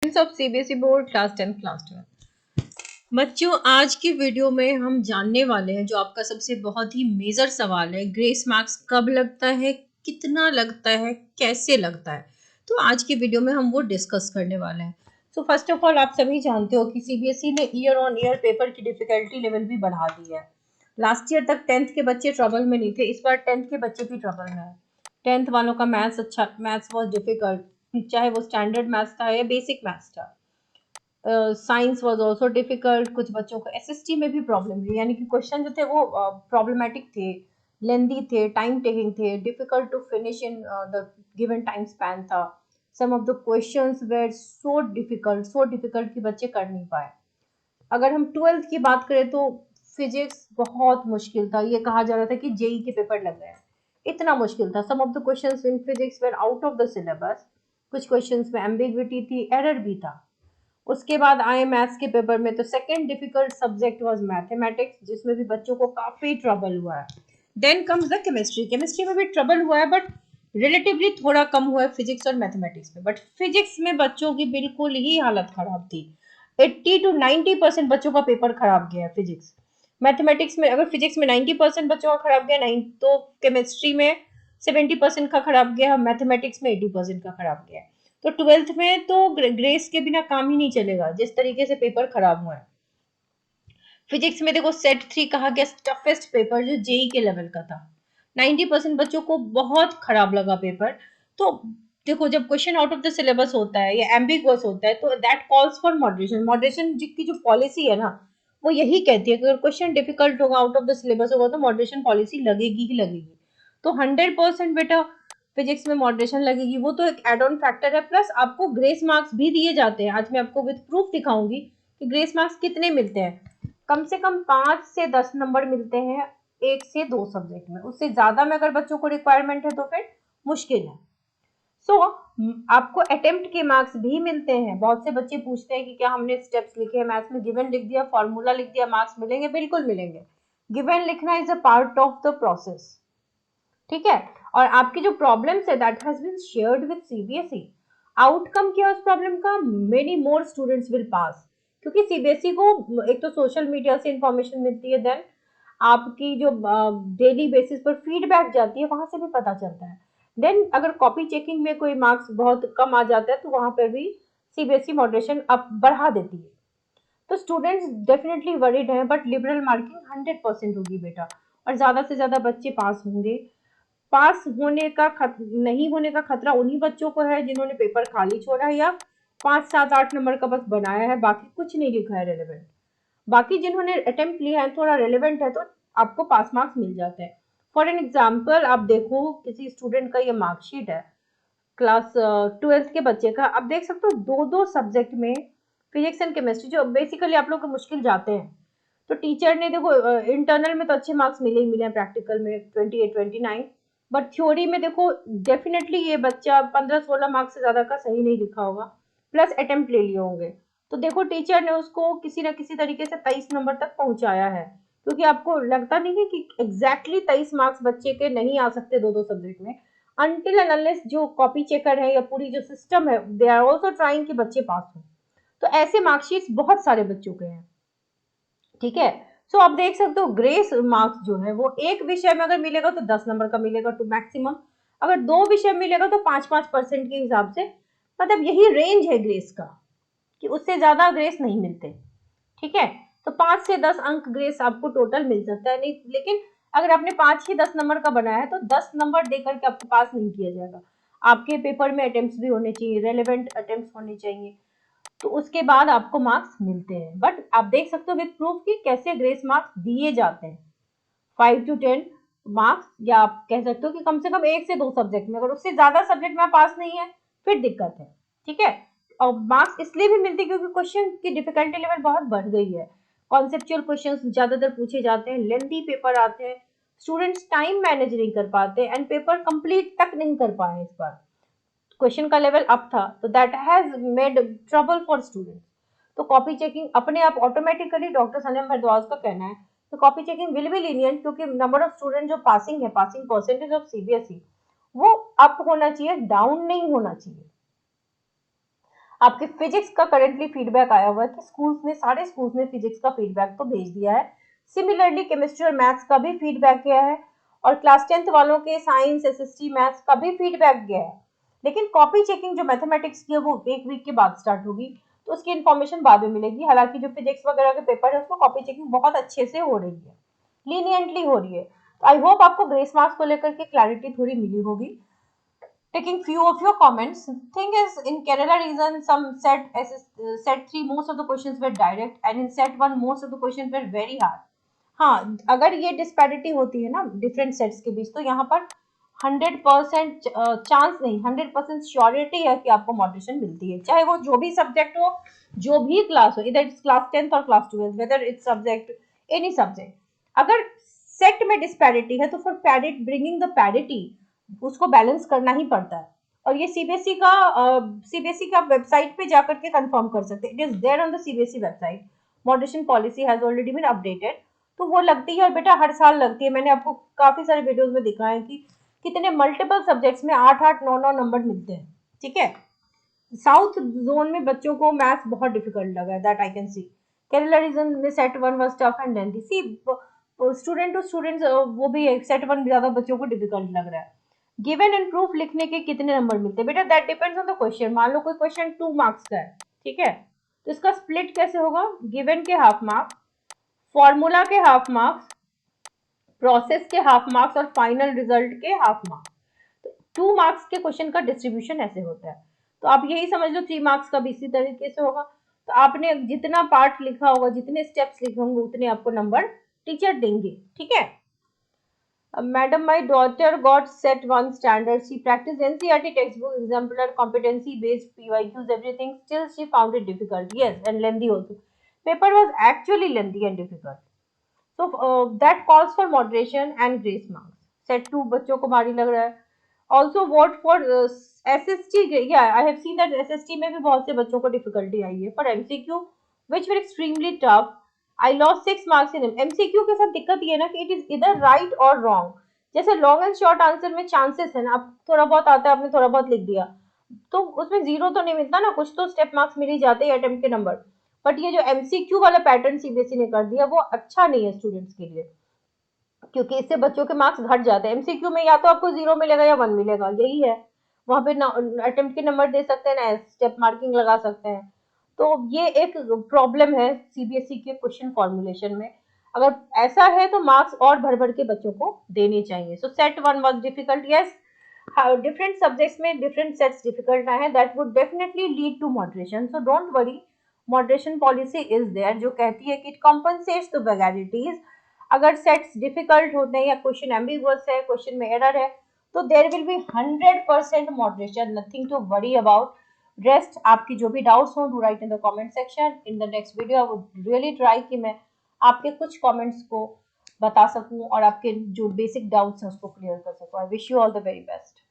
Of CBSE board class 10 class 12। बच्चों, आज की वीडियो में हम जानने वाले हैं जो आपका सबसे बहुत ही मेजर सवाल है, ग्रेस मार्क्स कब लगता है, कितना लगता है, कैसे लगता है। तो आज की वीडियो में हम वो डिस्कस करने वाले हैं। तो फर्स्ट ऑफ ऑल आप सभी जानते हो कि सीबीएसई ने ईयर ऑन ईयर पेपर की डिफिकल्टी लेवल भी बढ़ा दी है। लास्ट ईयर तक 10th के बच्चे ट्रबल में नहीं थे, इस बार 10th के बच्चे भी ट्रबल में है। 10th वालों का मैथ्स वॉज डिफिकल्ट, चाहे वो स्टैंडर्ड मैथ्स था या बेसिक मैथ्स था। Science was also difficult. कुछ बच्चों को एसएसटी में भी प्रॉब्लम हुई, यानी कि क्वेश्चन जो थे वो प्रॉब्लमेटिक थे, लेंदी थे, टाइम टेकिंग थे, difficult to finish in the given time span था। Some of the questions were so difficult कि बच्चे कर नहीं पाए। अगर हम 12th की बात करें तो फिजिक्स बहुत मुश्किल था, ये कहा जा रहा था कि जेई के पेपर लग गए हैं, इतना मुश्किल था। Some of the questions in physics were out of the syllabus, कुछ क्वेश्चंस में एम्बिग्विटी थी, एरर भी था। उसके बाद आए मैथ्स के पेपर में, तो second difficult subject was mathematics, जिसमें भी बच्चों को काफी ट्रबल हुआ है। Then comes the chemistry, chemistry में भी ट्रबल हुआ है बट रिलेटिवली थोड़ा कम हुआ है फिजिक्स और मैथमेटिक्स में। बट फिजिक्स में बच्चों की बिल्कुल ही हालत खराब थी। 80 to 90% बच्चों का पेपर खराब गया है फिजिक्स। मैथमेटिक्स में, अगर फिजिक्स में 90% बच्चों का खराब गया नहीं, तो केमिस्ट्री में 70% का खराब गया, मैथमेटिक्स में 80% का खराब गया। तो 12th में तो ग्रेस के बिना काम ही नहीं चलेगा, जिस तरीके से पेपर खराब हुआ है। फिजिक्स में देखो सेट 3 कहा गया टफेस्ट पेपर, जो जेई के लेवल का था। 90% बच्चों को बहुत खराब लगा पेपर। तो देखो, जब question out of the syllabus होता है या एम्बिगुअस होता है, तो that calls for moderation. Moderation की जो पॉलिसी है ना, वो यही कहती है कि अगर क्वेश्चन डिफिकल्ट होगा, आउट ऑफ द सिलेबस होगा, तो मॉडरेशन पॉलिसी लगेगी ही लगेगी। तो 100% बेटा फिजिक्स में मॉडरेशन लगेगी, वो तो एक एड ऑन फैक्टर है। प्लस आपको ग्रेस मार्क्स भी दिए जाते हैं। आज मैं आपको विद प्रूफ दिखाऊंगी कि ग्रेस मार्क्स कितने मिलते हैं। कम से कम 5 से 10 नंबर मिलते हैं 1 से 2 सब्जेक्ट में। उससे ज्यादा में अगर बच्चों को रिक्वायरमेंट है तो फिर मुश्किल है। सो आपको अटेम्प्ट के मार्क्स भी मिलते हैं। बहुत से बच्चे पूछते हैं कि क्या हमने स्टेप्स लिखे हैं, मैथ्स में गिवन लिख दिया, फॉर्मूला लिख दिया, मार्क्स मिलेंगे? बिल्कुल मिलेंगे। गिवन लिखना is a part of the process, ठीक है। और आपकी जो प्रॉब्लम्स है that has been shared with CBSE. Outcome क्या उस प्रॉब्लम का? Many more students will pass, क्योंकि सीबीएसई को एक तो सोशल मीडिया से इंफॉर्मेशन मिलती है, देन आपकी जो डेली बेसिस पर फीडबैक जाती है वहां से भी पता चलता है। देन अगर कॉपी चेकिंग में कोई मार्क्स बहुत कम आ जाता है तो वहां पर भी सीबीएसई मॉडरेशन अप बढ़ा देती है। तो स्टूडेंट्स डेफिनेटली वरीड हैं, बट लिबरल मार्किंग 100% होगी बेटा, और ज्यादा से ज्यादा बच्चे पास होंगे। पास होने का नहीं होने का खतरा उन्हीं बच्चों को है जिन्होंने पेपर खाली छोड़ा है या 5 7 8 नंबर का बस बनाया है, बाकी कुछ नहीं लिखा है रेलेवेंट। बाकी जिन्होंने अटेम्प्ट लिया है, थोड़ा रेलेवेंट है, तो आपको पास मार्क्स मिल जाते हैं। फॉर एन एग्जाम्पल आप देखो, किसी स्टूडेंट का ये मार्कशीट है क्लास 12th के बच्चे का। आप देख सकते हो दो दो सब्जेक्ट में, फिजिक्स एंड केमिस्ट्री, जो बेसिकली आप लोग को मुश्किल जाते हैं। तो टीचर ने देखो, इंटरनल में तो अच्छे मार्क्स मिले ही मिले हैं, प्रैक्टिकल में 28 29, बट थ्योरी में देखो डेफिनेटली ये बच्चा 15 16 मार्क्स से ज्यादा का सही नहीं लिखा होगा, प्लस अटेम्प्ट ले लिए होंगे। तो देखो टिचर ने उसको किसी ना किसी तरीके से 23 नंबर तक पहुंचाया है, क्योंकि आपको लगता नहीं है कि एग्जैक्टली 23 मार्क्स बच्चे के नहीं आ सकते दो दो सब्जेक्ट में, अनटिल एंड अनलेस जो कॉपी चेकर है या पूरी जो सिस्टम है, दे आर ऑल्सो ट्राइंग कि बच्चे पास हो। तो ऐसे मार्कशीट बहुत सारे बच्चों के हैं, ठीक है। सो आप देख सकते हो ग्रेस मार्क्स जो है वो एक विषय में अगर मिलेगा तो 10 नंबर का मिलेगा टू मैक्सिमम। अगर दो विषय मिलेगा तो 5 5% के हिसाब से, मतलब यही रेंज है ग्रेस का, कि उससे ज्यादा ग्रेस नहीं मिलते, ठीक है। तो 5 से 10 अंक ग्रेस आपको टोटल मिल सकता है, नहीं लेकिन अगर आपने 5 ही 10 नंबर का बनाया है तो 10 नंबर देकर के आपको पास नहीं किया जाएगा। आपके पेपर में अटेम्प्ट्स भी होने चाहिए, रेलेवेंट अटेम्प्ट्स होने चाहिए, तो उसके बाद आपको मार्क्स मिलते हैं। बट आप देख सकते हो विद प्रूफ कि कैसे ग्रेस मार्क्स दिए जाते हैं। 5 to 10 मार्क्स, या आप कह सकते हो कि कम से कम 1 से 2 सब्जेक्ट में, अगर उससे ज्यादा सब्जेक्ट में पास नहीं है फिर दिक्कत है, ठीक है। और मार्क्स इसलिए भी मिलते हैं क्योंकि क्वेश्चन की डिफिकल्टी लेवल बहुत बढ़ गई है। कॉन्सेप्चुअल क्वेश्चन ज्यादातर पूछे जाते हैं, लेंथी पेपर आते हैं, स्टूडेंट्स टाइम मैनेज नहीं कर पाते एंड पेपर कंप्लीट तक नहीं कर पाए। इस बार क्वेश्चन का लेवल अप था, तो that has made trouble for students. तो कॉपी चेकिंग अपने आप ऑटोमेटिकली, डॉक्टर सनम भारद्वाज का कहना है, तो copy checking will be lenient, क्योंकि नंबर ऑफ स्टूडेंट जो पासिंग है, पासिंग परसेंटेज ऑफ सीबीएसई, वो अप होना चाहिए, डाउन नहीं होना चाहिए। आपके फिजिक्स का करंटली फीडबैक आया हुआ है कि सारे स्कूल्स ने फिजिक्स का फीडबैक तो भेज दिया है। सिमिलरली केमिस्ट्री और मैथ्स का भी फीडबैक गया है और क्लास 10th वालों के साइंस, एसएसटी, मैथ्स का भी फीडबैक गया है। लेकिन कॉपी चेकिंग जो मैथमेटिक्स की है वो एक वीक के बाद स्टार्ट होगी, तो उसकी इन्फॉर्मेशन बाद में मिलेगी। हालांकि जो फिजिक्स वगैरह के पेपर है उसमें कॉपी चेकिंग बहुत अच्छे से हो रही है, लीनियंटली हो रही है। तो आई होप आपको ग्रेस मार्क्स को लेकर के क्लैरिटी थोड़ी मिली होगी। Taking few of your comments. Thing is, in Kerala region, some set 3 most of the questions were direct, and in set 1 most of the questions were very hard. हाँ, अगर ये disparity होती है ना डिफरेंट सेट्स के बीच, तो यहाँ पर 100% चांस नहीं, 100% श्योरिटी है कि आपको मॉडरेशन मिलती है, चाहे वो जो भी सब्जेक्ट हो, जो भी क्लास हो, इधर इट्स क्लास 10th और class 12, whether it's subject any subject. अगर सेट में डिस्पैरिटी है तो for parity, bringing the parity, उसको बैलेंस करना ही पड़ता है। और ये सीबीएसई का वेबसाइट पे जाकर के कंफर्म कर सकते हैं। It is there on the CBSE website. Moderation policy has already been updated. तो वो लगती है, और बेटा हर साल लगती है। मैंने आपको काफी सारे वीडियोस में दिखाया है कि कितने मल्टीपल सब्जेक्ट्स में 8-8, 9-9 नंबर मिलते हैं। ठीक है, साउथ जोन में बच्चों को मैथ्स बहुत डिफिकल्ट लगा है, that I can see. Kerala region में set 1 was tough and lengthy. See student to students, वो भी सेट 1 ज्यादा बच्चों को डिफिकल्ट लग रहा है। गिवन एंड प्रूफ लिखने के कितने नंबर मिलते हैं बेटा, that depends on the question. मान लो कोई क्वेश्चन 2 मार्क्स का है, ठीक है, तो इसका स्प्लिट कैसे होगा? गिवन के हाफ मार्क्स, फॉर्मूला के हाफ मार्क्स, प्रोसेस के हाफ मार्क्स और फाइनल रिजल्ट के हाफ मार्क्स। तो 2 मार्क्स के क्वेश्चन का डिस्ट्रीब्यूशन ऐसे होता है। तो आप यही समझ लो 3 मार्क्स का भी इसी तरीके से होगा। तो आपने जितना पार्ट लिखा होगा, जितने स्टेप्स लिखे होंगे, उतने आपको नंबर टीचर देंगे। ठीक है। Madam, my daughter got set 1 standard. She practiced NCERT textbook, exemplar, competency-based PYQs, everything. Still, she found it difficult. Yes, and lengthy also. Paper was actually lengthy and difficult. So that calls for moderation and grace marks. Set 2 बच्चों को भारी लग रहा है. Also, vote for SST. Yeah, I have seen that SST में भी बहुत से बच्चों को difficulty आई है. For MCQ, which were extremely tough. I lost 6 marks in MCQ के साथ दिक्कत ये है ना कि it is either right or wrong. जैसे लॉन्ग एंड शॉर्ट आंसर में चांसेस है ना, आप थोड़ा बहुत आता है, आपने थोड़ा बहुत लिख दिया, तो उसमें 0 तो नहीं मिलता ना, कुछ तो स्टेप मार्क्स मिल ही जाते हैं अटेम्प्ट के नंबर। बट ये जो एमसीक्यू वाला पैटर्न सीबीएसई ने कर दिया, वो अच्छा नहीं है स्टूडेंट्स के लिए, क्योंकि इससे बच्चों के मार्क्स घट जाते हैं। एमसीक्यू में या तो आपको 0 मिलेगा या 1 मिलेगा, यही है। वहां पे अटेम्प्ट के नंबर दे सकते हैं ना, स्टेप मार्किंग लगा सकते हैं। तो ये एक प्रॉब्लम है सीबीएसई के क्वेश्चन फॉर्मुलेशन में। अगर ऐसा है तो मार्क्स और भर भर के बच्चों को देने चाहिए। So set 1 was difficult, yes. Different subjects में डिफरेंट सेट्स डिफिकल्ट आए हैं, that would definitely lead to moderation. So don't worry, moderation policy is there, जो कहती है कि इट कॉम्पनसेट्स द वैलिडिटीज। अगर सेट्स डिफिकल्ट होते हैं या क्वेश्चन एम्बिगुअस है, क्वेश्चन में एरर है, तो there will be 100% moderation, nothing to worry about. Rest आपकी जो भी डाउट्स हो, do write in the comment section. In the next video I would really try कि मैं आपके कुछ कमेंट्स को बता सकूं और आपके जो बेसिक डाउट्स हैं उसको क्लियर कर सकूं। I wish you all the very best.